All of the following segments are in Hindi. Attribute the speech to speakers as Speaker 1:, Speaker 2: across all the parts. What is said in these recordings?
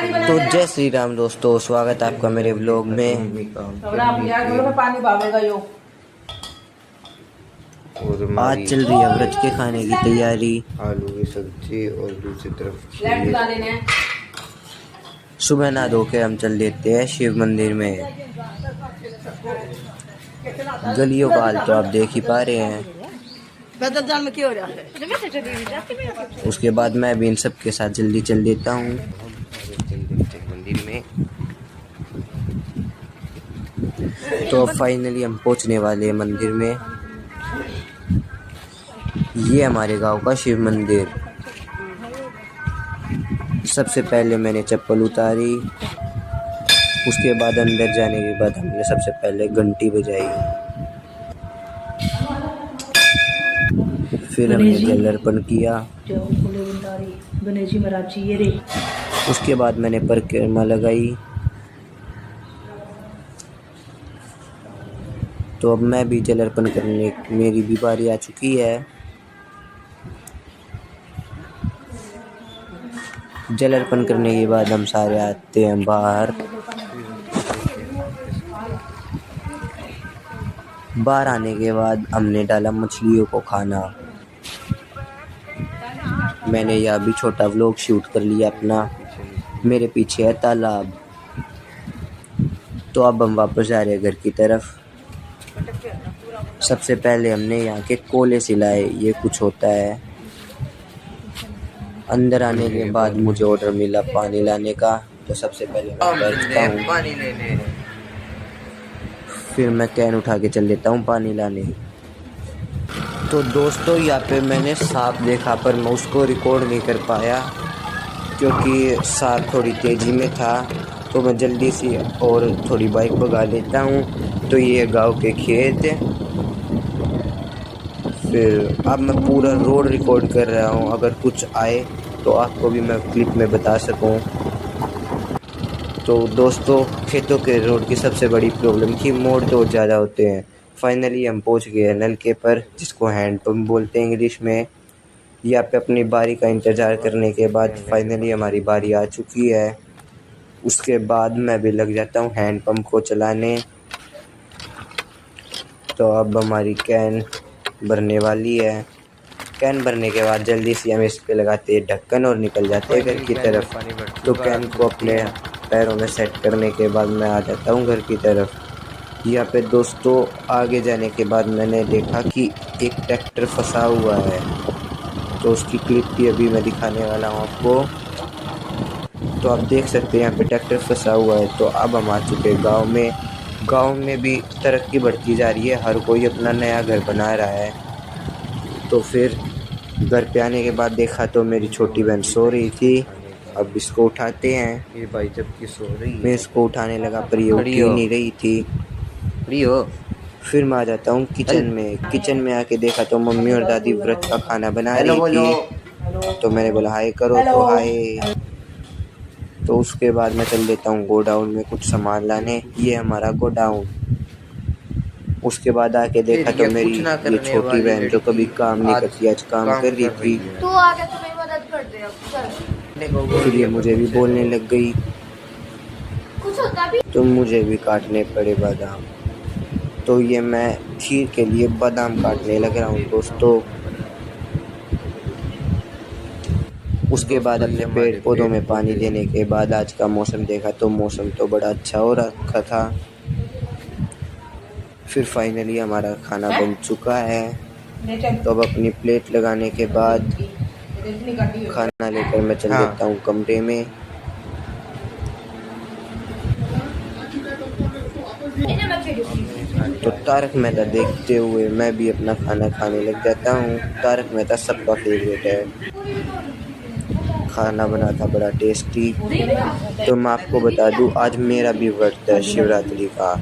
Speaker 1: तो जय श्री राम दोस्तों, स्वागत है आपका मेरे व्लॉग में। आज चल रही है व्रत के खाने की तैयारी।
Speaker 2: आलू की सब्जी और दूसरी तरफ खीर।
Speaker 1: सुबह नहा धो के हम चल देते हैं शिव मंदिर में। गलियों का हाल तो आप देख ही पा रहे हैं। उसके बाद मैं भी इन सब के साथ जल्दी चल देता हूँ मंदिर में। तो अब फाइनली हम पहुँचने वाले हैं मंदिर में। ये हमारे गांव का शिव मंदिर। सबसे पहले मैंने चप्पल उतारी। उसके बाद अंदर जाने के बाद हमने सबसे पहले घंटी बजाई। फिर हमने जल अर्पण किया। उसके बाद मैंने परिक्रमा लगाई। तो अब मैं भी जल अर्पण करने मेरी भी बारी आ चुकी है। जल अर्पण करने के बाद हम सारे आते हैं बाहर। बाहर आने के बाद हमने डाला मछलियों को खाना। मैंने यह भी छोटा व्लॉग शूट कर लिया अपना। मेरे पीछे है तालाब। तो अब हम वापस जा रहे हैं घर की तरफ। सबसे पहले हमने यहाँ के कोले सिलाए। ये कुछ होता है। अंदर आने के बाद मुझे ऑर्डर मिला पानी लाने का। तो सबसे पहले मैं बैठता हूँ,
Speaker 2: पानी लेने।
Speaker 1: फिर मैं कैन उठा के चल देता हूँ पानी लाने। तो दोस्तों, यहाँ पे मैंने सांप देखा पर मैं उसको रिकॉर्ड नहीं कर पाया क्योंकि सांप थोड़ी तेज़ी में था। तो मैं जल्दी से और थोड़ी बाइक भगा लेता हूँ। तो ये गांव के खेत। फिर अब मैं पूरा रोड रिकॉर्ड कर रहा हूँ, अगर कुछ आए तो आपको भी मैं क्लिप में बता सकूँ। तो दोस्तों, खेतों के रोड की सबसे बड़ी प्रॉब्लम थी, मोड़ तो ज़्यादा होते हैं। फाइनली हम पहुँच गए नलके पर, जिसको हैंड पंप बोलते हैं इंग्लिश में। यहाँ पे अपनी बारी का इंतज़ार करने के बाद फाइनली हमारी बारी आ चुकी है। उसके बाद मैं भी लग जाता हूँ हैंड पंप को चलाने। तो अब हमारी कैन भरने वाली है। कैन भरने के बाद जल्दी से हम इस पे लगाते हैं ढक्कन और निकल जाते हैं घर की तरफ। तो कैन को अपने पैरों में सेट करने के बाद मैं आ जाता हूँ घर की तरफ। यहाँ पे दोस्तों, आगे जाने के बाद मैंने देखा कि एक ट्रैक्टर फंसा हुआ है। तो उसकी क्लिप भी अभी मैं दिखाने वाला हूँ आपको। तो आप देख सकते हैं यहाँ पे ट्रैक्टर फंसा हुआ है। तो अब हम आ चुके हैं गाँव में। गांव में भी तरक्की बढ़ती जा रही है। हर कोई अपना नया घर बना रहा है। तो फिर घर पे आने के बाद देखा तो मेरी छोटी बहन सो रही थी। अब इसको उठाते हैं।
Speaker 2: ये भाई जबकि सो रही है।
Speaker 1: मैं इसको उठाने लगा पर ये उठ ही नहीं रही थी। फिर मैं आ जाता हूँ किचन में। किचन में आके देखा तो मम्मी और दादी व्रत का खाना बना रही थी। तो मैंने बोला हाय करो, तो हाय। तो उसके बाद मैं चल देता हूँ गोडाउन में कुछ सामान लाने। ये हमारा गोडाउन। उसके बाद आके देखा तो मेरी ये छोटी बहन जो कभी काम नहीं करती आज काम कर रही थी।
Speaker 3: तू आके तुम्हें मदद कर दे अब।
Speaker 1: फिर ये मुझे भी बोलने लग गई।
Speaker 3: कुछ होता भी
Speaker 1: तो मुझे भी काटने पड़े बादाम। तो ये मैं खीर के लिए बादाम काटने लग रहा हूँ दोस्तों। उसके बाद अपने पेड़ पौधों में पानी देने के बाद आज का मौसम देखा तो मौसम तो बड़ा अच्छा हो रखा था। फिर फाइनली हमारा खाना बन चुका है। तो अब अपनी प्लेट लगाने के बाद खाना लेकर मैं चल देता हूँ कमरे में। तो तारक मेहता देखते हुए मैं भी अपना खाना खाने लग जाता हूँ। तारक मेहता सबका फेवरेट है। खाना बना था बड़ा टेस्टी। तो मैं आपको बता दूँ, आज मेरा भी व्रत है शिवरात्रि का।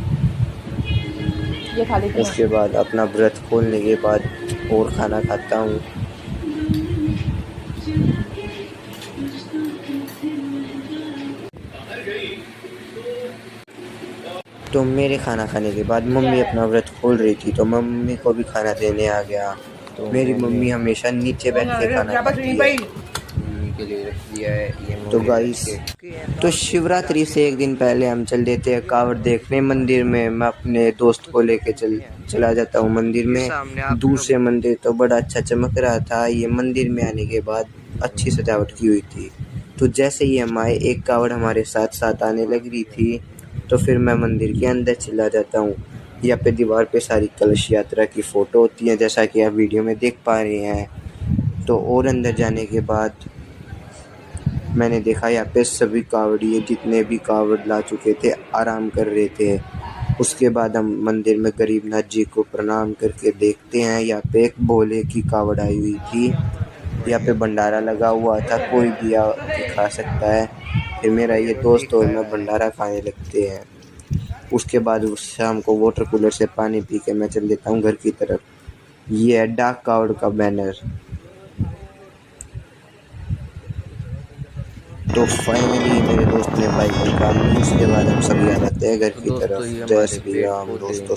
Speaker 1: उसके बाद अपना व्रत खोलने के बाद और खाना खाता हूँ। तो मेरे खाना खाने के बाद मम्मी अपना व्रत खोल रही थी। तो मम्मी को भी खाना देने आ गया। तो मेरी मम्मी हमेशा नीचे बैठ के खाना खाती है।
Speaker 2: मम्मी के ले रख दिया है ये
Speaker 1: तो गाइस, तो शिवरात्रि से एक दिन पहले हम चल देते हैं कावड़ देखने मंदिर में। मैं अपने दोस्त को लेके चला जाता हूँ मंदिर में। दूर से मंदिर तो बड़ा अच्छा चमक रहा था। ये मंदिर में आने के बाद अच्छी सजावट की हुई थी। तो जैसे ही हम आए, एक कावड़ हमारे साथ साथ आने लग रही थी। तो फिर मैं मंदिर के अंदर चला जाता हूँ। यहाँ पे दीवार पे सारी कलश यात्रा की फ़ोटो होती हैं, जैसा कि आप वीडियो में देख पा रहे हैं। तो और अंदर जाने के बाद मैंने देखा यहाँ पे सभी कावड़िए जितने भी कावड़ ला चुके थे आराम कर रहे थे। उसके बाद हम मंदिर में गरीबनाथ जी को प्रणाम करके देखते हैं। यहाँ पे एक भोले की कावड़ आई हुई थी। यहाँ पे भंडारा लगा हुआ था, कोई भी आके खा सकता है। फिर मेरा ये दोस्त और मैं भंडारा खाने लगते हैं। उसके बाद शाम को वाटर कूलर से पानी पी के मैं चल देता हूँ घर की तरफ। ये है डाक कावड़ का बैनर। तो फाइनली मेरे दोस्त ने बाइक निकाल ली। उसके बाद हम सभी आ जाते हैं घर की तरफ। जय श्री राम दोस्तों।